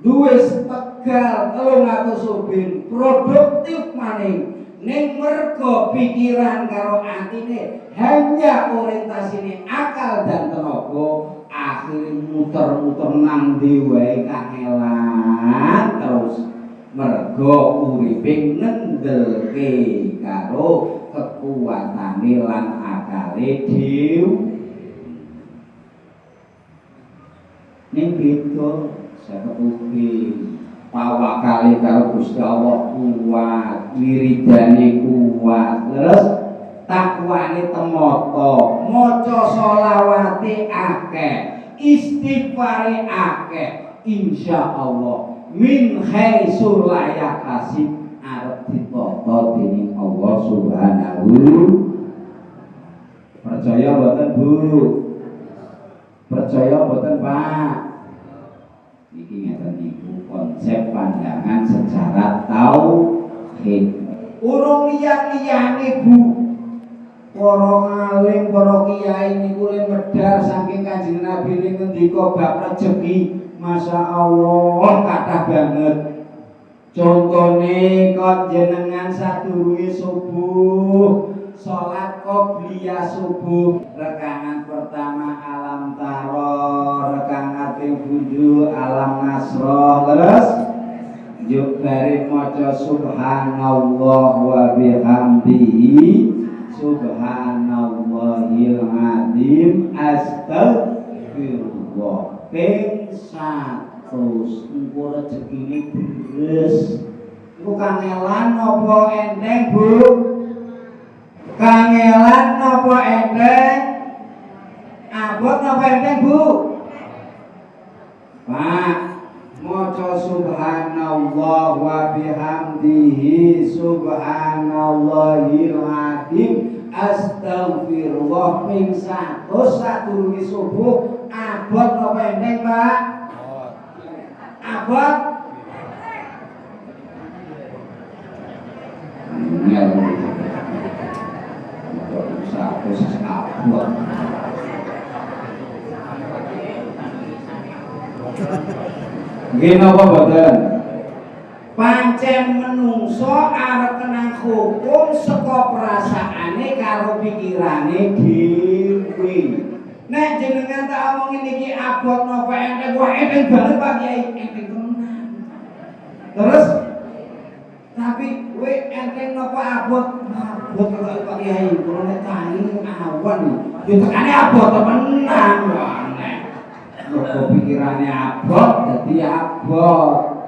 duwe tegal 300 ubin produktif maning ning mergo pikiran karo atine hanya orientasine akal dan tenaga akhirnya muter-muter nang ndi wae kangelan terus mergo uripe ngendelke karo kekuatane lan akale dhewe ning beda sepupuke tawakale karo Gusti Allah kuat, wiridane kuat, terus takwane temata, maca sholawate akeh, istighfare akeh, insyaallah min haitsu la yahtasib arep ditata dening Allah Subhanahu. Percaya mboten Bu? Percaya mboten Pak? Iki ngeten niku konsep pandangan secara tauhid. Urung liyan-liyane Bu. Para ngalim, para kiai niku le medhar saking Kanjeng Nabi ngendika bab rezeki. Masya Allah kathah banget. Contone kok jenengan sadurunge subuh salat qobliyah subuh rakaat pertama alam taro, rakaat kedua alam nasroh, terus juk dari maca subhanallah wa bihamdihi subhanallahil azim astagfirullah ping 100 engko rezekine deres. Iku kangelan apa enteng Bu? Kangelan napa enteng? Abot napa enteng Bu? Pak, maca subhanallah wa bihamdihi subhanallahil azim astagfirullah ping 100 sadurunge subuh. Abot napa enteng Pak? Abot. Nggih napa boten? Pancen menungso arep kenang hukum saka perasaane karo pikirane dhewe. Nek jenengan tak omongin iki abot napa enteng, wah enteng banget Pak Kiai, enteng tenan. Terus tapi kowe enteng napa abot? Abot kok Pak Kiai, kula nek tani awan yo tekane abot tenan wae. Kok pikirane abot dadi abot.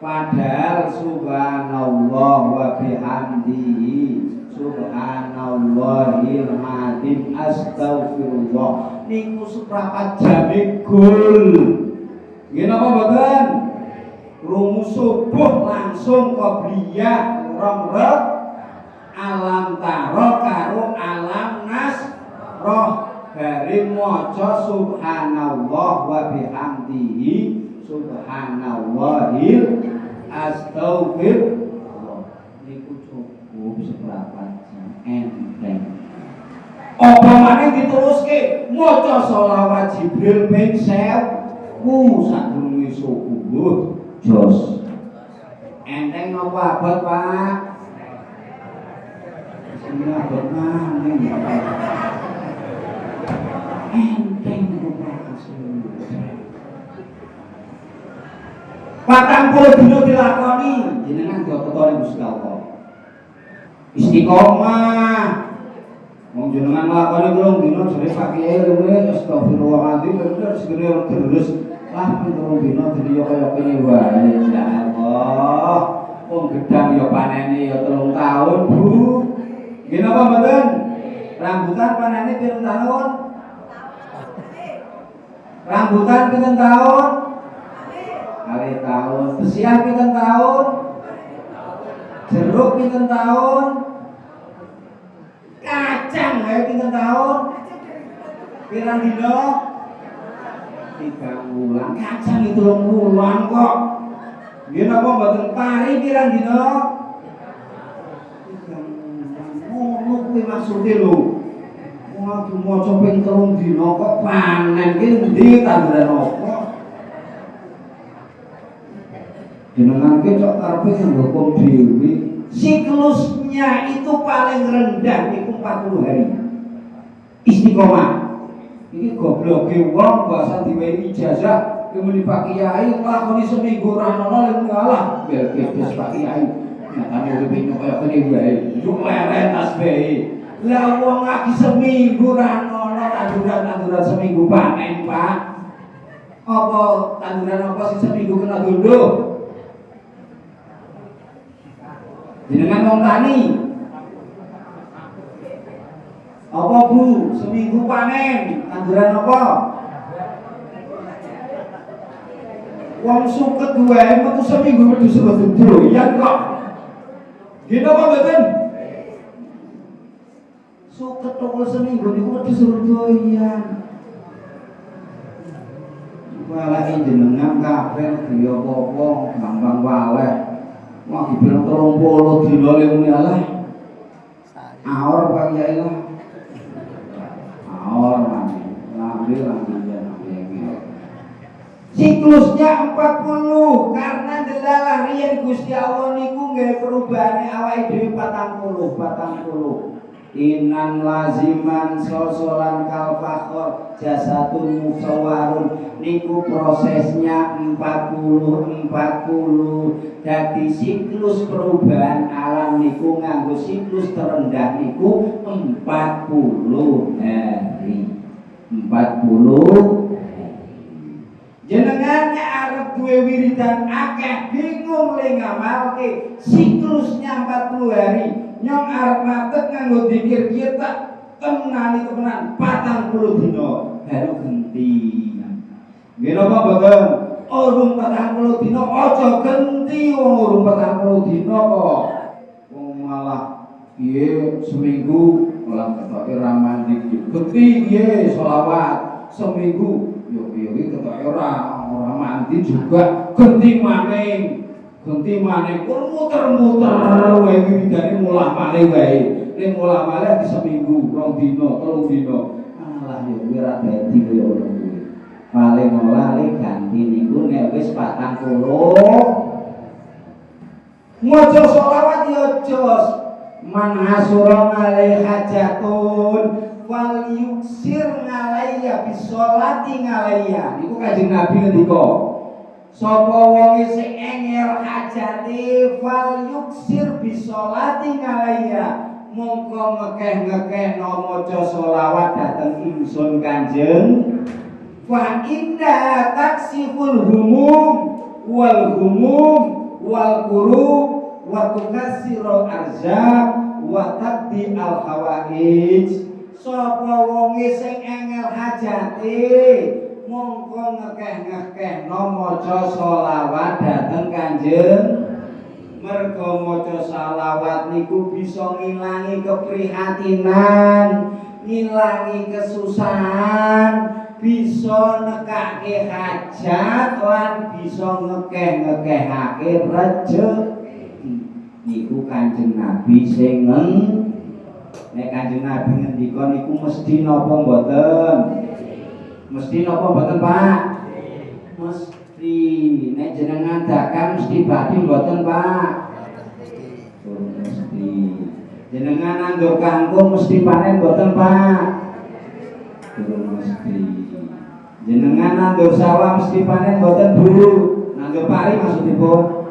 Padahal subhanallah wa bihamdihi subhanallahil azim astagfirullah niku seprapat jame gol. Nggih napa mboten? Rumus subuh langsung qobliyah rong-rong alam taro karo alam nasroh bari maca subhanallah wa bihamdihi subhanallahil astagfirullah niku cukup seprapat jam enteng. Apa maneh diteruske maca sholawat Jibril ping 1000 sadurunge subuh jos. Enteng napa abot Pak? Bismillah abot maneh. Enteng napa patang puluh dino dilakoni jenengan diotot Gusti Allah. Istiqomah. Wong jenengan nglakoni 3 dino jare Pak Kiai luwe astagfirullahaladzim terus segera terus lah 3 dino dadi yo kaya kene wae insyaallah. Wong gedang yo panene yo 3 tahun Bu. Nggih napa mboten? Rambutan panene pirang tahun? Rambutan pirang tahun? Kali tahun, besian pinten tahun, jeruk pinten tahun, kacang pinten tahun, pirang dino, 3 bulan, kacang itu 3 bulan kok. Nggih napa mboten pari pirang dino? 3 bulan. Ngono kuwi maksude lho. Wong aku maca ping 3 dino kok panen ki endi tanduran apa? jenengan ki cok karepe nghukum dhewe. Siklusnya itu paling rendah niku 40 hari. Istiqomah. Iki gobloke wong bahasa diwehi ijazah kemudian Pak Kiai nglakoni seminggu ra ono lek ngalah bel-beles Pak Kiai. Nyatane urip nyok kaya kene wae. Yo leren tasbih. Lah wong lagi seminggu ra ono tanduran seminggu panen, Pak. Apa tanduran apa sih seminggu kena gunduh? Jenengan wong tani. Apa Bu, seminggu panen tanduran apa? Wong suket wae metu seminggu wedhus doyan kok. Gitu apa mboten? Suket toko seminggu niku wedhus doyan. Walake jenengan kabeh duwe apa-apa gampang waleh. Wah dibilang 30 dina le muni alah. Aor Pak Kiai lah. Aor lambe siklusnya 40 karena delalah riyen Gusti Allah niku nggih perubahane awake dhewe 40. Inan laziman sosolan kal fakhor jasatun musawwarun niku prosesnya 40. Jadi siklus perubahan alam niku nganggo siklus terendah niku 40 hari. 40 jenengan arep duwe wiridan akeh bingung le ngamalke siklusnya 40 hari nyong arep matet nganggo zikir kita tenani temenan 40 dina baru genti. Nggih napa mboten? Urung 40 dina aja genti wong urung 40 dina kok. Wong malah piye seminggu malah ketoke ra mandi genti piye selawat seminggu yo ketok ora mandi juga genti maning kok muter-muter wae widane mulah malih wae ning mulah malih di seminggu 2 dina 3 dina alah yo kuwi ra dadi kaya ngono kuwi paling olah le ganti niku nek wis 40 maca selawat yo jos man asura alaihi hajatun wal yuksir ngalayya bisolati ngalayya niku Kanjeng Nabi ngendika sapa wonge sing engel hajate wal yuksir bisolati ngalayya mongko ngekeh-ngekehno maca selawat dhateng ingsun Kanjeng fa inna taksiful humum wal kurub wa tukassirul arzaq wa tabdi al hawaij. Sapa wonge sing engel hajate mongko ngekeh-ngekehno maca selawat dhateng Kanjeng merga maca selawat niku bisa ngilangi keprihatinan, ngilangi kesusahan, bisa nekake hajat lan bisa ngekeh-ngekehake rejeki. Niku Kanjeng Nabi sing nek Kanjeng Nabi ngendika niku mesti napa mboten? Mesti napa mboten, Pak? Mesti. Nek jenengan dagang mesti badhe mboten, Pak? Mesti. Jenengan nandur kangkung mesti panen mboten, Pak? Mesti. Jenengan nandur sawah mesti panen mboten, Bu? Nandur pari maksudipun?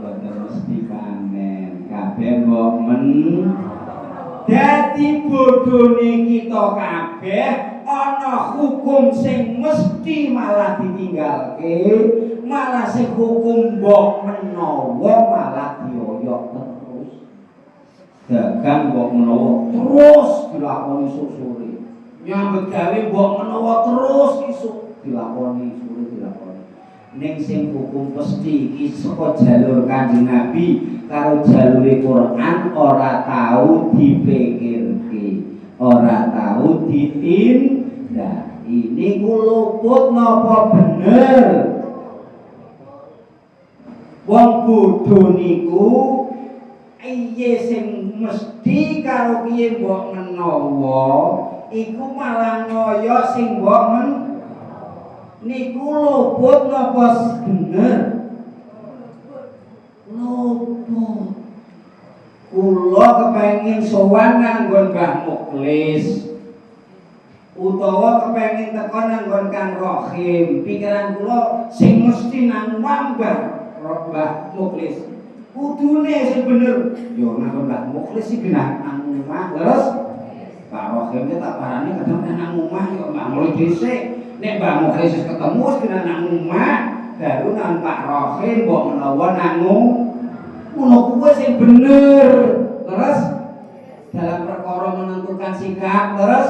Mboten mesti panen. Kabeh mbok men dadi bodhone kita kabeh ana hukum sing mesti malah ditinggalke, malah sing hukum mbok menawa malah dioyok terus. Dagang mbok menawa terus dilakoni sore. Nyambut gawe mbok menawa terus isuk dilakoni sore dilakoni. Ning sing hukum mesti iki saka jalur Kanjeng Nabi karo jalure Quran ora tau dipikirke, ora tau ditindak. Ini ku luput napa bener? Wong bodho niku iye sing mesti karo kiye mbok menawa iku malah ngoyo sing mbok niku luput napa bener? Luput. Kula kepengin sowan nganggon Mbah Muklis utawa kepengin teko nganggon Kang Rohim. Pikiran kula sing mesti nang Mbah Muklis. Kudune sing bener yo nganggon Mbah Muklis iki genah nang omah. Terus Kang Rohim tak parani kadang nang omah yo Mbah Muklis dhisik. Nek Mbah Muklis wis ketemu wis genah nang omah, baru nang Pak Rohim mbok menawa nang ngono kuwi sing bener. Terus dalam perkara menentukan sikap, terus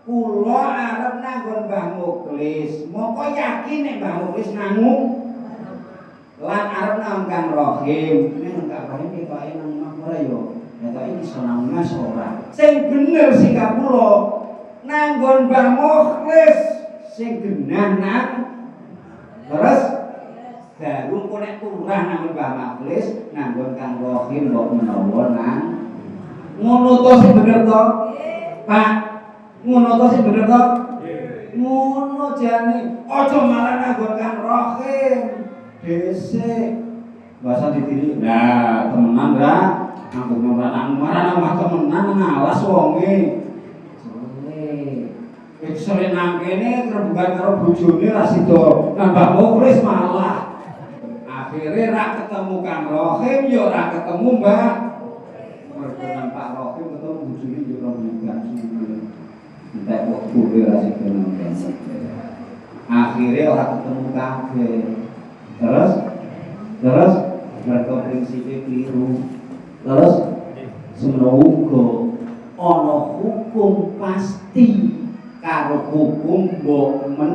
kula arep nanggon Mbah Muklis. Moko yakin nek Mbah Muklis nangu lan arep nang Kang Rohim. Nek Kang Rohim ketoke nang ora yo. Ketoke iso nang mas ora. Sing bener sikap kula nanggon Mbah Muklis sing genah nang. Terus baru kok nek turah nang Mbah Muklis nanggon Kang Rohim mbok menawa nang ngono to sing bener to? Pak, ngono to sing bener to? Ngono jane. Aja malah nanggon Kang Rohim. Dhisik. Bahasa ditiri. Nah, temenan ra? Aku marang omah temenan ngalas wonge. Wis sore nang kene rebukan karo bojone ra sida nambah Muklis malah. Akhirnya rak ketemu Kang Rohim, ya rak ketemu Mbah. Mereka Pak Rohim ketemu bujuni ya orang bukan sini. Entek waktu dia rasih kenal. Akhirnya orang ketemu kafe. Terus mereka prinsipnya keliru. Terus semoga ono hukum pasti karo hukum mbok men.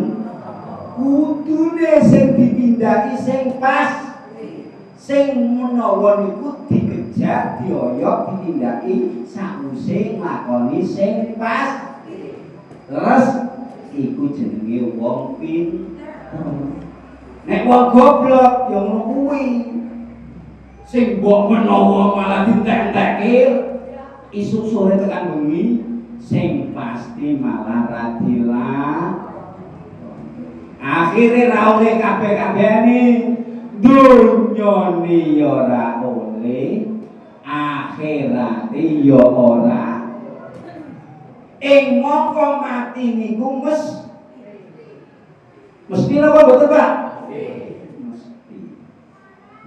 Kudune sing ditindaki sing pas, sing menawa niku dikejar, dioyok, ditindaki sakuse nglakoni sing pas. Terus iku jenenge wong pinter. Nek wong goblok ya ngono kuwi. Sing mbok menawa malah ditentekke isu sore tekan bengi, sing pasti malah ra dilak. Akhirnya ra oleh kabeh-kabehane dunyane ya ora oleh, akhirate ya ora. Ing mongko mati niku mesti napa mboten, Pak? Mesti.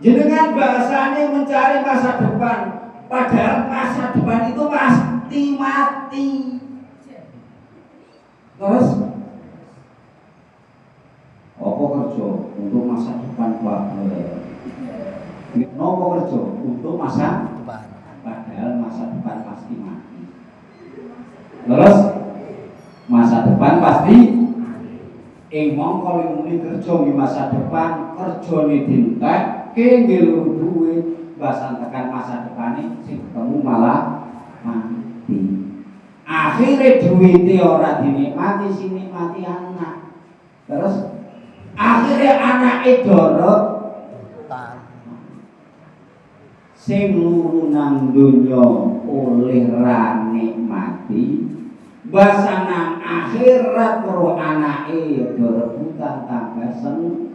Jenengan bahasane mencari masa depan, padahal masa depan itu pasti mati. Terus apa kerja untuk masa depan Pak? Nopo kerja untuk masa depan, padahal masa depan pasti mati. Terus masa depan pasti mongko muni kerja di masa depan, kerjane dintekke nggih duwe, basan tekan masa depane sing ketemu malah mati. Akhire duwite ora dinikmati, sing nikmati anak. Terus akhirnya anake dorot sing luru nang donya oleh ra nikmati, basa nang akhirat karo anake ya rebutan tambah seneng.